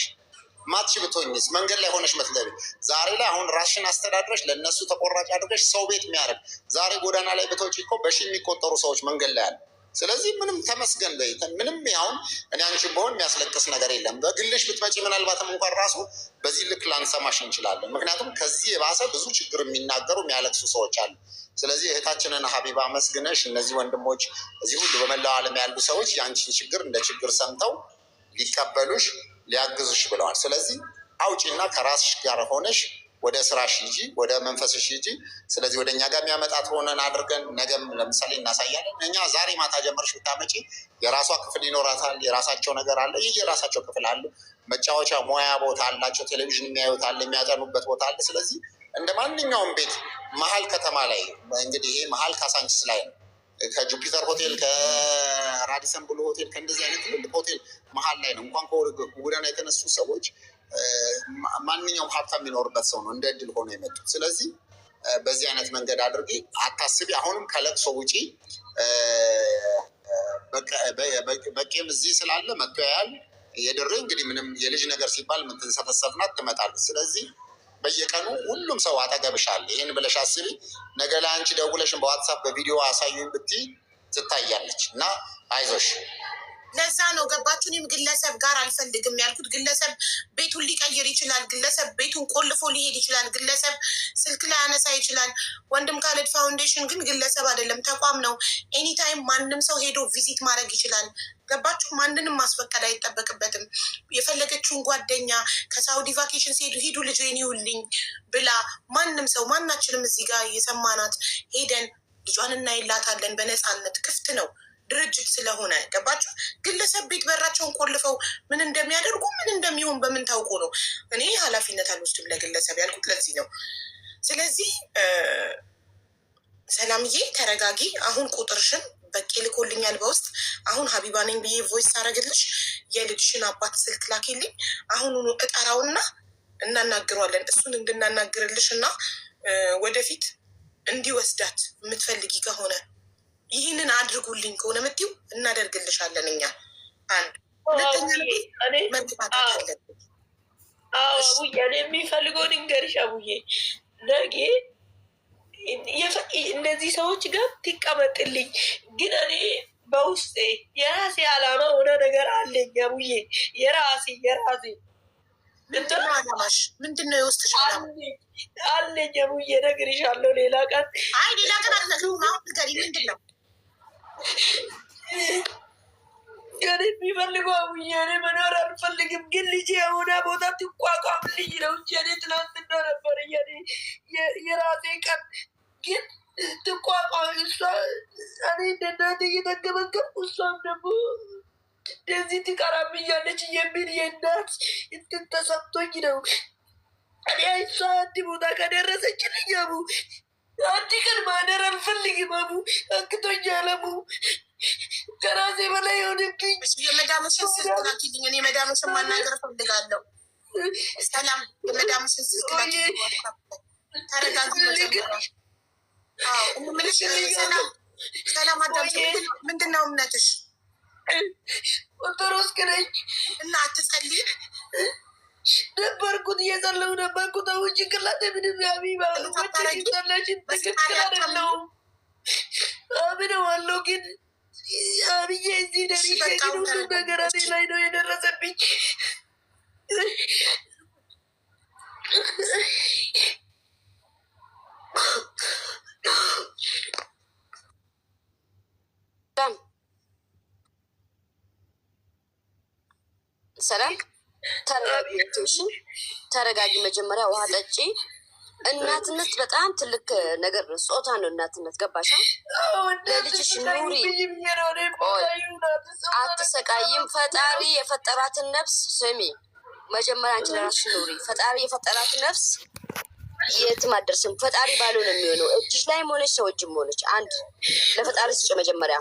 ማትሺ ብትሆኝስ መንገድ ላይ ሆነሽ መትለቢ። ዛሬ ላይ አሁን ራስሽን አስተዳድረሽ ለእነሱ ተቆራጭ አድርገሽ ሰው ቤት የሚያደርግ ዛሬ ጎዳና ላይ ብትወጪ እኮ በሺ የሚቆጠሩ ሰዎች መንገድ ላይ አሉ። ስለዚህ ምንም ተመስገን በይ። ምንም ያሁን እኔ አንቺን በሆን የሚያስለቅስ ነገር የለም። በግልሽ ብትመጪ ምናልባትም እንኳን ራሱ በዚህ ልክ ላንሰማሽ እንችላለን። ምክንያቱም ከዚህ የባሰ ብዙ ችግር የሚናገሩ የሚያለቅሱ ሰዎች አሉ። ስለዚህ እህታችንን ሀቢባ መስግነሽ እነዚህ ወንድሞች እዚህ ሁሉ በመላው ዓለም ያሉ ሰዎች የአንቺን ችግር እንደ ችግር ሰምተው ሊቀበሉሽ ሊያግዙሽ ብለዋል። ስለዚህ አውጪና ከራስሽ ጋር ሆነሽ ወደ ስራሽ ሂጂ፣ ወደ መንፈስሽ ሂጂ። ስለዚህ ወደ እኛ ጋር የሚያመጣት ሆነን አድርገን ነገም ለምሳሌ እናሳያለን። እኛ ዛሬ ማታ ጀመርሽ ብታመጪ የራሷ ክፍል ይኖራታል። የራሳቸው ነገር አለ። ይህ የራሳቸው ክፍል አሉ። መጫወቻ ሙያ ቦታ አላቸው። ቴሌቪዥን የሚያዩት አለ፣ የሚያጠኑበት ቦታ አለ። ስለዚህ እንደ ማንኛውም ቤት መሀል ከተማ ላይ እንግዲህ ይሄ መሀል ካሳንቺስ ላይ ነው። ከጁፒተር ሆቴል ከራዲሰን ብሉ ሆቴል ከእንደዚህ አይነት ትልልቅ ሆቴል መሀል ላይ ነው። እንኳን ከጎዳና የተነሱ ሰዎች ማንኛውም ሀብታም የሚኖርበት ሰው ነው እንደ እድል ሆኖ የመጡት። ስለዚህ በዚህ አይነት መንገድ አድርጊ፣ አታስቢ። አሁንም ከለቅሶ ውጪ በቄም እዚህ ስላለ መጥቶ ያያል። የድሬ እንግዲህ ምንም የልጅ ነገር ሲባል የምትንሰፈሰፍናት ትመጣለች። ስለዚህ በየቀኑ ሁሉም ሰው አጠገብሻል። ይህን ብለሽ አስቢ። ነገ ላይ አንቺ ደውለሽን በዋትሳፕ በቪዲዮ አሳዩኝ ብትይ ትታያለች እና አይዞሽ። ለዛ ነው ገባችሁ? እኔም ግለሰብ ጋር አልፈልግም ያልኩት። ግለሰብ ቤቱን ሊቀይር ይችላል። ግለሰብ ቤቱን ቆልፎ ሊሄድ ይችላል። ግለሰብ ስልክ ላይ ያነሳ ይችላል። ወንድም ካሌድ ፋውንዴሽን ግን ግለሰብ አይደለም፣ ተቋም ነው። ኤኒታይም ማንም ሰው ሄዶ ቪዚት ማድረግ ይችላል። ገባችሁ? ማንንም ማስፈቀድ አይጠበቅበትም። የፈለገችውን ጓደኛ ከሳውዲ ቫኬሽን ሲሄዱ ሂዱ ልጅ ይውልኝ ብላ ማንም ሰው ማናችንም እዚህ ጋር የሰማናት ሄደን ልጇን እናይላታለን። በነፃነት ክፍት ነው ድርጅት ስለሆነ ገባችሁ? ግለሰብ ቤት በራቸውን ቆልፈው ምን እንደሚያደርጉ ምን እንደሚሆን በምን ታውቁ ነው? እኔ ኃላፊነት አልወስድም ለግለሰብ ያልኩት ለዚህ ነው። ስለዚህ ሰላምዬ ተረጋጊ። አሁን ቁጥርሽን በቂ ልኮልኛል በውስጥ አሁን ሀቢባ ነኝ ብዬ ቮይስ ታደረግልሽ። የልጅሽን አባት ስልክ ላኪልኝ። አሁኑኑ እጠራውና እናናግረዋለን። እሱን እንድናናግርልሽ እና ወደፊት እንዲወስዳት የምትፈልጊ ከሆነ ይህንን አድርጉልኝ ከሆነ ምትው እናደርግልሻለን። እኛ አንድ ሁለተኛ መግባታት አለብን። አቡዬ እኔ የሚፈልገውን እንገርሽ አቡዬ፣ ነገ እነዚህ ሰዎች ጋር ትቀመጥልኝ። ግን እኔ በውስጤ የራሴ አላማ ሆነ ነገር አለኝ አቡዬ፣ የራሴ ምንድነው አላማሽ? ምንድነው የውስጥሽ አላማ? አለኝ አቡዬ፣ እነግርሻለሁ ሌላ ቀን። አይ ሌላ ቀን አልነግርም። አሁን ንገሪኝ፣ ምንድን ነው እኔ የሚፈልገው? አቡዬ እኔ መኖር አልፈልግም፣ ግን ልጄ የሆነ ቦታ ትቋቋም ልጅ ነው እንጂ እኔ ትናንትና ነበር የራሴ ቀን፣ ግን ትቋቋም እሷ። እኔ እንደ እናቴ እየተገበገብኩ እሷም ደግሞ እንደዚህ ትቀራብኛለች የሚል የእናት እንትን ተሰምቶኝ ነው። እኔ እሷ አንድ ቦታ ከደረሰችልኝ አቡ አንድ ቀን ማደር አልፈልግም አቡ፣ አክቶኛል አቡ፣ ከራሴ በላይ የሆነብኝ። የመዳመሽን ስልክ ላኪልኝ፣ እኔ መዳመሽን ማናገር እፈልጋለሁ። ሰላም የመዳመሽን ስልክ ላኪልኝ። ተረጋጊ። ሰላም አዳምጪ። ምንድን ነው እምነትሽ? ኦርቶዶክስ ነኝ። እና አትጸልይ? ነበርኩት እየጸለሁ ነበርኩት። አሁን ጭንቅላቴ ምንም ያቢባ ወላችን ትክክል አይደለሁም። አምነዋለሁ ግን አብዬ እዚህ ደርሼ ግን ሁሉ ነገር እኔ ላይ ነው የደረሰብኝ። ሰላም ተረጋጊ። መጀመሪያ ውሃ ጠጪ። እናትነት በጣም ትልቅ ነገር ነው። ጾታ ነው እናትነት። ገባሻ? ለልጅሽ ኑሪ። አትሰቃይም። ፈጣሪ የፈጠራትን ነፍስ ስሚ። መጀመሪያ አንቺ ለራስሽ ኑሪ። ፈጣሪ የፈጠራት ነፍስ የትም አትደርስም። ፈጣሪ ባለው ነው የሚሆነው። እጅሽ ላይ ሆነች ሰው እጅም ሆነች አንድ ለፈጣሪ ስጭ መጀመሪያ።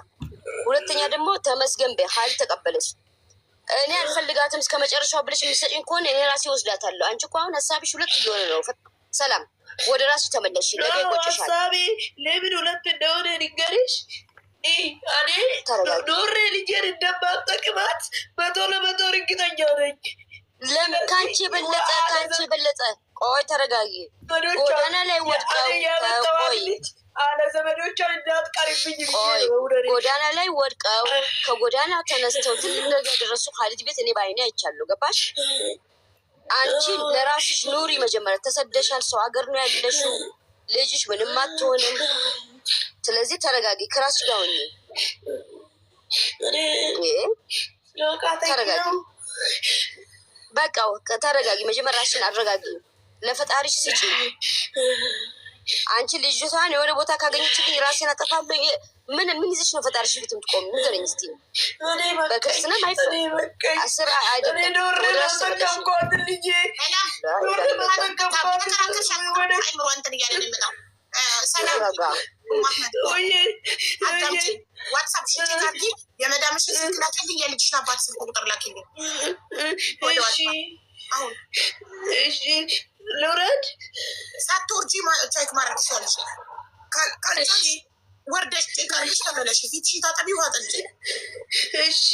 ሁለተኛ ደግሞ ተመስገን በይ። ሀይል ተቀበለች። እኔ አልፈልጋትም እስከ መጨረሻው ብለሽ የሚሰጭኝ ከሆነ እኔ ራሴ ወስዳታለሁ። አንቺ እኮ አሁን ሀሳብሽ ሁለት እየሆነ ነው። ሰላም ወደ ራስሽ ተመለሽ። ነገ ይቆጭሻል። ሀሳቤ ለምን ሁለት እንደሆነ ንገሪሽ። እኔ ኖሬ ልጄን እንደማጠቅማት መቶ ለመቶ እርግጠኛ ነኝ። ለምን ከአንቺ የበለጠ ቆይ ተረጋጊ። ጎዳና ላይ ወድቀው ጎዳና ላይ ወድቀው ከጎዳና ተነስተው ትልቅ ነገር ደረሱ። ሀሊድ ቤት እኔ በዓይኔ አይቻለሁ። ገባሽ? አንቺ ለራስሽ ኑሪ። መጀመሪያ ተሰደሻል። ሰው ሀገር ነው ያለሽው። ልጅሽ ምንም አትሆንም። ስለዚህ ተረጋጊ። ከራስሽ ጋር ሆኚ። ተረጋጊ። በቃ ተረጋጊ። መጀመሪያ ራስሽን አረጋጊ። ለፈጣሪሽ ስጪ። አንቺ ልጅቷን የሆነ ቦታ ካገኘችልኝ ራሴን አጠፋለሁ። ምን ይዘሽ ነው ፈጣሪሽ ፊት የምትቆሚ? ንገረኝ እስኪ። በክርስትና አስር አይደለም የመዳምሽን ስልክ ላኪልኝ። የልጅሽን አባት ስልክ ቁጥር ላኪልኝ። ልውረድ? ሳትወርጂ ቼክ ማድረግ ትችላለሽ። ካልቻልሽ ወርደሽ ቃልሽ ተመለሽ። ፊትሽን ታጠቢ፣ ውሃ ጠጪ። እሺ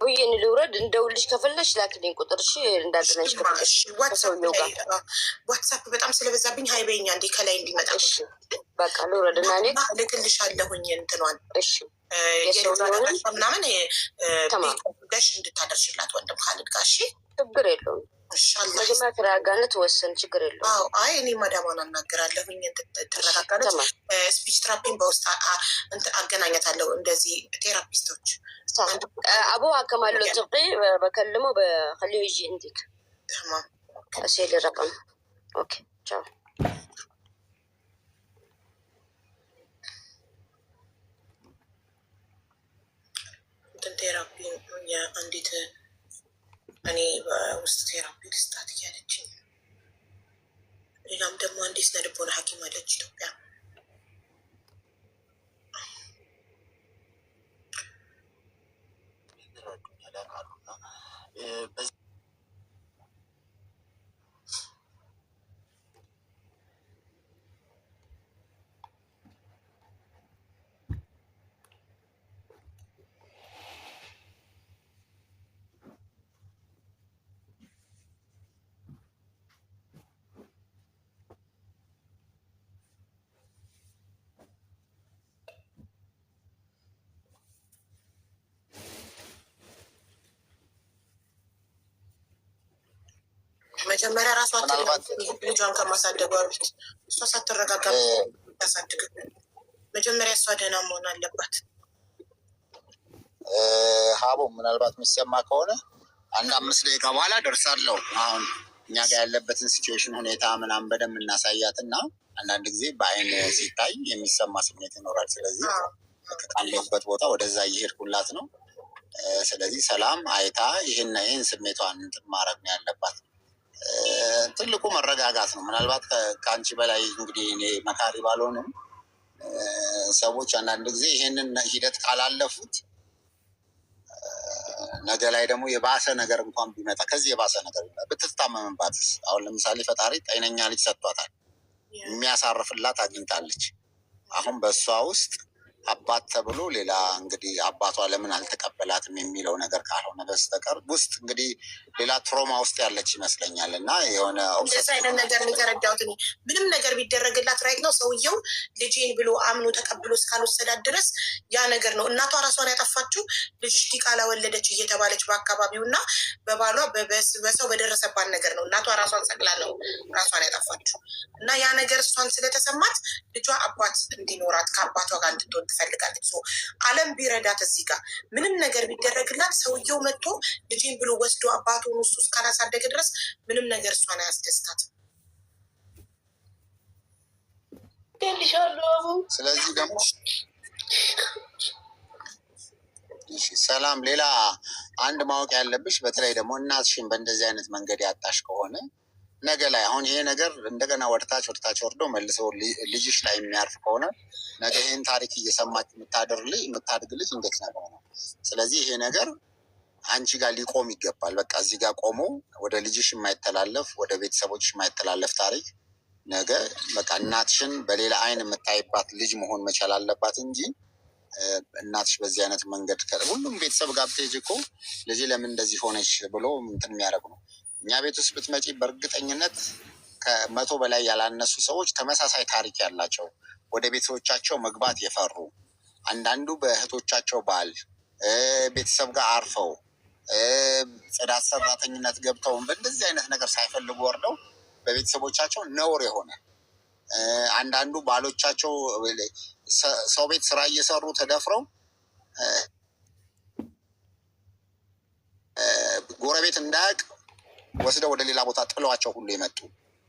ብዬን ልውረድ። እንደውልሽ ከፈለሽ ላክልኝ ቁጥርሽ እንዳገናሽ ከፈለሽ ከሰውየው ጋር። ዋትሳፕ በጣም ስለበዛብኝ ሀይ በይኛ እንዴ ከላይ እንዲመጣ። በቃ ልውረድ እና እኔ ልክልሻለሁኝ እንትኗን ምናምን ደሽ እንድታደርሽላት ወንድም ካልድ ጋር። እሺ ችግር የለውም። መጀመሪያ ተረጋጋነት ወሰን ችግር የለውም። አይ እኔ ማዳሟን አናገራለሁኝ ትረጋጋነት። ስፒች ትራፒን በውስጥ አገናኘታለሁ። እንደዚህ ቴራፒስቶች አቦ አከማሎ ጥቂ በከልሞ በከልዮ ይዤ እንዲክ እሴል ረቀም ኦኬ ቻው። እንትን ቴራፒ የአንዲት እኔ በውስጥ ቴራፒ ልስጣት እያለችኝ፣ ሌላም ደግሞ አንዲት ስነ ልቦና ሐኪም አለች ኢትዮጵያ። መጀመሪያ ራሷ ልጇን ከማሳደጓ በፊት እሷ ሳትረጋጋ ያሳድግ። መጀመሪያ እሷ ደህና መሆን አለባት። ሀቦ ምናልባት የሚሰማ ከሆነ 1-5 ደቂቃ በኋላ ደርሳለሁ። አሁን እኛ ጋር ያለበትን ሲቹዌሽን ሁኔታ ምናምን በደንብ እናሳያት እና አንዳንድ ጊዜ በአይን ሲታይ የሚሰማ ስሜት ይኖራል። ስለዚህ ካለሁበት ቦታ ወደዛ እየሄድኩላት ነው። ስለዚህ ሰላም አይታ ይህን ስሜቷን እንትን ማድረግ ነው ያለባት። ትልቁ መረጋጋት ነው። ምናልባት ከአንቺ በላይ እንግዲህ እኔ መካሪ ባልሆንም ሰዎች አንዳንድ ጊዜ ይህንን ሂደት ካላለፉት ነገ ላይ ደግሞ የባሰ ነገር እንኳን ቢመጣ ከዚህ የባሰ ነገር ብትታመምባትስ? አሁን ለምሳሌ ፈጣሪ ጤነኛ ልጅ ሰጥቷታል። የሚያሳርፍላት አግኝታለች። አሁን በእሷ ውስጥ አባት ተብሎ ሌላ እንግዲህ አባቷ ለምን አልተቀበላትም የሚለው ነገር ካልሆነ በስተቀር ውስጥ እንግዲህ ሌላ ትሮማ ውስጥ ያለች ይመስለኛል። እና የሆነ እንደዚህ አይነት ነገር የተረዳሁት ምንም ነገር ቢደረግላት ራይት ነው ሰውየው ልጄን ብሎ አምኖ ተቀብሎ እስካልወሰዳት ድረስ ያ ነገር ነው። እናቷ ራሷን ያጠፋችው ልጅሽ ዲቃላ ወለደች እየተባለች በአካባቢው እና በባሏ በሰው በደረሰባት ነገር ነው። እናቷ ራሷን ሰቅላ ነው ራሷን ያጠፋችው እና ያ ነገር እሷን ስለተሰማት ልጇ አባት እንዲኖራት ከአባቷ ጋር እንድትሆን ትፈልጋለች። አለም ቢረዳት እዚህ ጋር ምንም ነገር ቢደረግላት ሰውየው መጥቶ ልጅን ብሎ ወስዶ አባቱን ውስጡ እስካላሳደገ ድረስ ምንም ነገር እሷን አያስደስታትም። ስለዚህ ደግሞ ሰላም፣ ሌላ አንድ ማወቅ ያለብሽ በተለይ ደግሞ እናትሽን በእንደዚህ አይነት መንገድ ያጣሽ ከሆነ ነገ ላይ አሁን ይሄ ነገር እንደገና ወደታች ወርዶ መልሶ ልጅሽ ላይ የሚያርፍ ከሆነ ነገ ይህን ታሪክ እየሰማች የምታድግ ልጅ እንዴት ነገር ነው? ስለዚህ ይሄ ነገር አንቺ ጋር ሊቆም ይገባል። በቃ እዚህ ጋር ቆሞ ወደ ልጅሽ የማይተላለፍ ወደ ቤተሰቦች የማይተላለፍ ታሪክ ነገ በቃ እናትሽን በሌላ አይን የምታይባት ልጅ መሆን መቻል አለባት እንጂ እናትሽ በዚህ አይነት መንገድ ሁሉም ቤተሰብ ጋር ብትሄጂ እኮ ልጅ ለምን እንደዚህ ሆነች ብሎ እንትን የሚያደርጉ ነው። እኛ ቤት ውስጥ ብትመጪ በእርግጠኝነት ከ100 በላይ ያላነሱ ሰዎች ተመሳሳይ ታሪክ ያላቸው ወደ ቤተሰቦቻቸው መግባት የፈሩ አንዳንዱ በእህቶቻቸው ባል ቤተሰብ ጋር አርፈው ጽዳት ሰራተኝነት ገብተው በእንደዚህ አይነት ነገር ሳይፈልጉ ወርደው በቤተሰቦቻቸው ነውር የሆነ አንዳንዱ ባሎቻቸው ሰው ቤት ስራ እየሰሩ ተደፍረው ጎረቤት እንዳያውቅ ወስደው ወደ ሌላ ቦታ ጥለዋቸው ሁሉ የመጡ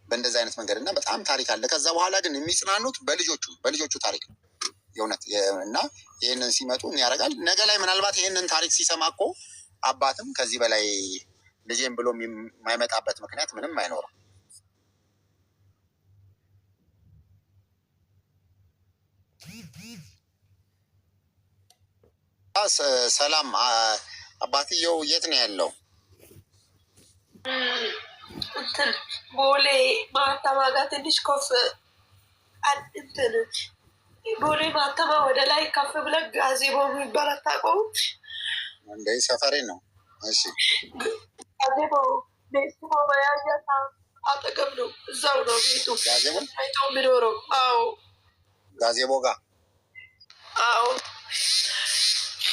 በእንደዚህ አይነት መንገድ እና በጣም ታሪክ አለ። ከዛ በኋላ ግን የሚጽናኑት በልጆቹ ታሪክ ነው የእውነት እና ይህንን ሲመጡ ያደርጋል። ነገ ላይ ምናልባት ይህንን ታሪክ ሲሰማ እኮ አባትም ከዚህ በላይ ልጄም ብሎ የማይመጣበት ምክንያት ምንም አይኖርም። ሰላም፣ አባትየው የት ነው ያለው? እንትን ቦሌ ማተማ ጋር ትንሽ ኮፍ እንትን ቦሌ ማተማ ወደ ላይ ከፍ ብለን ጋዜቦ የሚባል አታውቀውም? እንደ ሰፈሬ ነው። እሺ፣ ጋዜቦ ቤተሰቦ መያዣ አጠገብ ነው። እዛው ነው ቤቱ። ጋዜቦ አይተው የሚኖረው። አዎ፣ ጋዜቦ ጋር። አዎ፣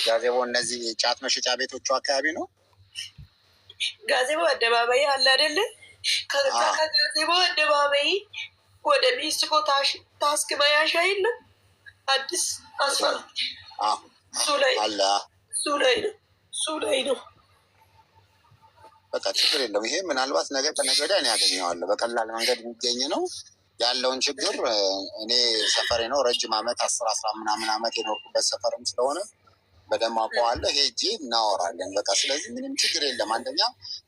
ጋዜቦ እነዚህ ጫት መሸጫ ቤቶቹ አካባቢ ነው። ጋዜቦ አደባባይ አለ አይደለ? ከዛ ከጋዜቦ አደባባይ ወደ ሜክሲኮ ታስክ መያዣ የለም? አዲስ አስፋልት እሱ ላይ ነው። በቃ ችግር የለም። ይሄ ምናልባት ነገር ከነገ ወዲያ እኔ ያገኘዋለሁ። በቀላል መንገድ የሚገኝ ነው። ያለውን ችግር እኔ ሰፈሬ ነው። ረጅም ዓመት 10 ምናምን ዓመት የኖርኩበት ሰፈርም ስለሆነ በደንብ አውቀዋለሁ። ሄጄ እናወራለን። በቃ ስለዚህ ምንም ችግር የለም። አንደኛ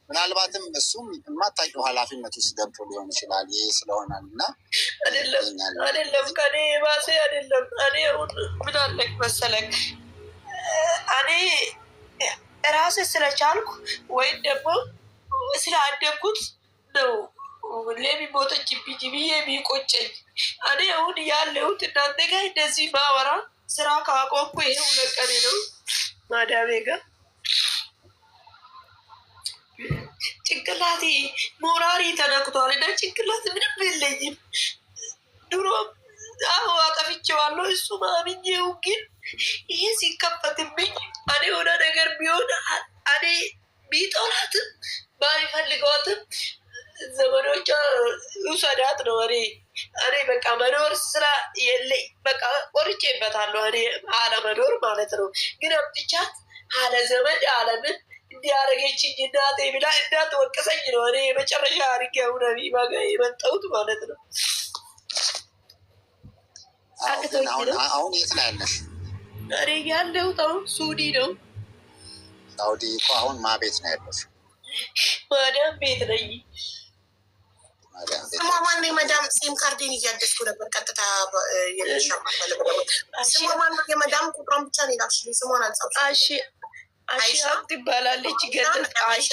ምናልባትም እሱም የማታውቂው ኃላፊነት ውስጥ ገብቶ ሊሆን ይችላል። ይሄ ስለሆናል እና አይደለም ከኔ ባሴ አይደለም። እኔ ምን አለክ መሰለክ እኔ ራሴ ስለቻልኩ ወይም ደግሞ ስላደግኩት ነው ለሚሞተችብኝ ብዬ የሚቆጨኝ። እኔ አሁን ያለሁት እናንተ ጋር እንደዚህ ማወራ ስራ ካቆምኩ ይሄ 2 ቀን ነው። ማዳሜ ጋር ጭንቅላቴ ሞራሪ ተነክቷል እና ጭንቅላት ምንም የለኝም። ድሮ አጠፍቼዋለሁ እሱ ማምኜው፣ ግን ይሄ ሲከፈትብኝ እኔ ሆነ ነገር ቢሆን እኔ ቢጠላትም ባይፈልገዋትም ዘመዶቿ ውሰዳት ነው። እኔ በቃ መኖር ስራ የለኝ። በቃ ቆርጬበታለሁ እኔ አለመኖር ማለት ነው። ግን አምጥቻት አለ ዘመድ አለምን እንዲያደረገችኝ እናቴ ብላ እንዳትወቅሰኝ ነው እኔ የመጨረሻ አድርጌ አሁን ቢባጋ የመጣሁት ማለት ነው። አሁን የት ነው ያለሽ? እኔ ያለሁት አሁን ሱዲ ነው። ሳውዲ እኮ አሁን ማ ቤት ነው ያለሽ? ማዳም ቤት ነኝ። ስሟማን የመዳም ሲም ካርዴን እያደስኩ ነበር። ቀጥታ ስሟማን የመዳም ቁጥሯን ብቻ ነው ላክሽልኝ። ስሟን አልጻፍሽም። አይሻ ትባላለች። ገነት አይሻ።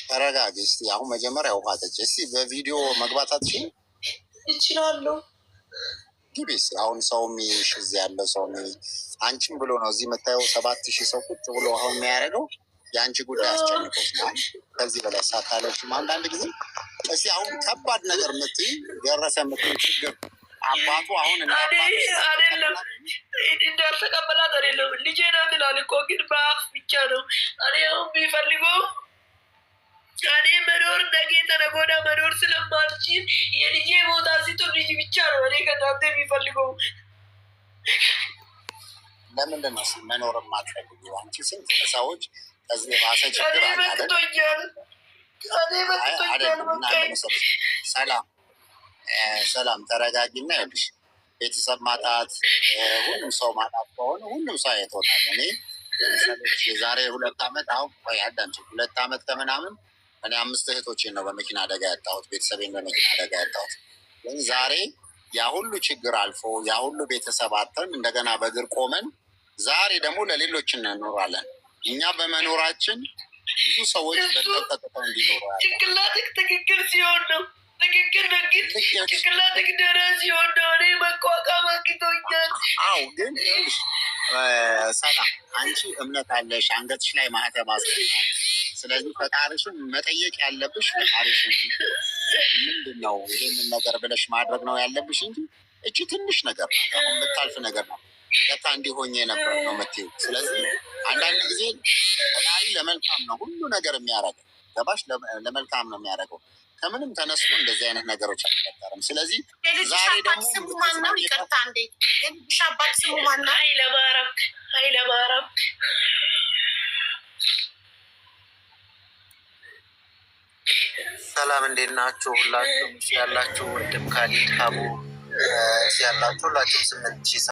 ተረጋጊ እስኪ። አሁን መጀመሪያ ውሃ ጠጪ እስኪ። በቪዲዮ መግባት አትችይም? እችላለሁ። ግቢ እስኪ። አሁን ሰው የሚይሽ እዚህ ያለ ሰው አንቺም ብሎ ነው እዚህ የምታየው 7000 ሰው ቁጭ ብሎ አሁን የሚያደርገው የአንቺ ጉዳይ አስጨንቆት ነው። ከዚህ በላይ ሳታለችም አንዳንድ ጊዜ እስኪ አሁን ከባድ ነገር የምትይ ደረሰ የምትይ ችግር አባቱ አሁን አይደለም እንዳልተቀበላት አይደለም ልጄ ናት ይላል እኮ ግን በአፍ ብቻ ነው። እኔ አሁን የሚፈልገው እኔ መኖር ነገ ተነገ ወዲያ መኖር ስለማልችል የልጄ ቦታ ሲቶ ልጅ ብቻ ነው እኔ ከእናንተ የሚፈልገው። ለምንድን ነው መኖር የማትፈልጊው? አንቺ ስንት ሰዎች ከዚህ የባሰ ችግር አለ። ሰላም ተረጋጊና፣ ይኸውልሽ ቤተሰብ ማጣት ሁሉም ሰው ማጣት ከሆነ ሁሉም ሰው አይቶታል። እኔ የዛሬ 2 ዓመት አሁን ቆይ አዳምጪ፣ 2 ዓመት ከምናምን እኔ 5 እህቶቼን ነው በመኪና አደጋ ያጣሁት፣ ቤተሰቤን በመኪና አደጋ ያጣሁት። ግን ዛሬ ያ ሁሉ ችግር አልፎ ያ ሁሉ ቤተሰብ አጥተን እንደገና በእግር ቆመን ዛሬ ደግሞ ለሌሎች እንኖራለን። እኛ በመኖራችን ብዙ ሰዎች በተጠቅተው እንዲኖሩ ጭንቅላትህ ትክክል ሲሆን ነው። ትክክል ነው፣ ግን ጭንቅላትህ ደህና ሲሆን ነው። እኔ መቋቋም አቅቶኛል። አዎ፣ ግን ሰላም አንቺ እምነት አለሽ፣ አንገትሽ ላይ ማህተብ አስቀምጠሻል። ስለዚህ ፈጣሪሽን መጠየቅ ያለብሽ ፈጣሪሽን ምንድን ነው ይህንን ነገር ብለሽ ማድረግ ነው ያለብሽ እንጂ እቺ ትንሽ ነገር ነው፣ የምታልፍ ነገር ነው። ለካ እንዲሆኜ ነበር ነው የምትይው። ስለዚህ አንዳንድ ጊዜ ፈጣሪ ለመልካም ነው ሁሉ ነገር የሚያደርገው። ገባሽ? ለመልካም ነው የሚያደርገው። ከምንም ተነስቶ እንደዚህ አይነት ነገሮች አይፈጠርም። ስለዚህ ዛሬ ደግሞ ስሙ ማን ነው? ይቅርታ እንዴ የልጅሽ አባት ስሙ ማን ነው? ኃይለማርያም። ሰላም እንዴት ናችሁ? ሁላችሁም ያላችሁ ወንድም ካሊድ ሀቡ ያላችሁ ሁላችሁም 8000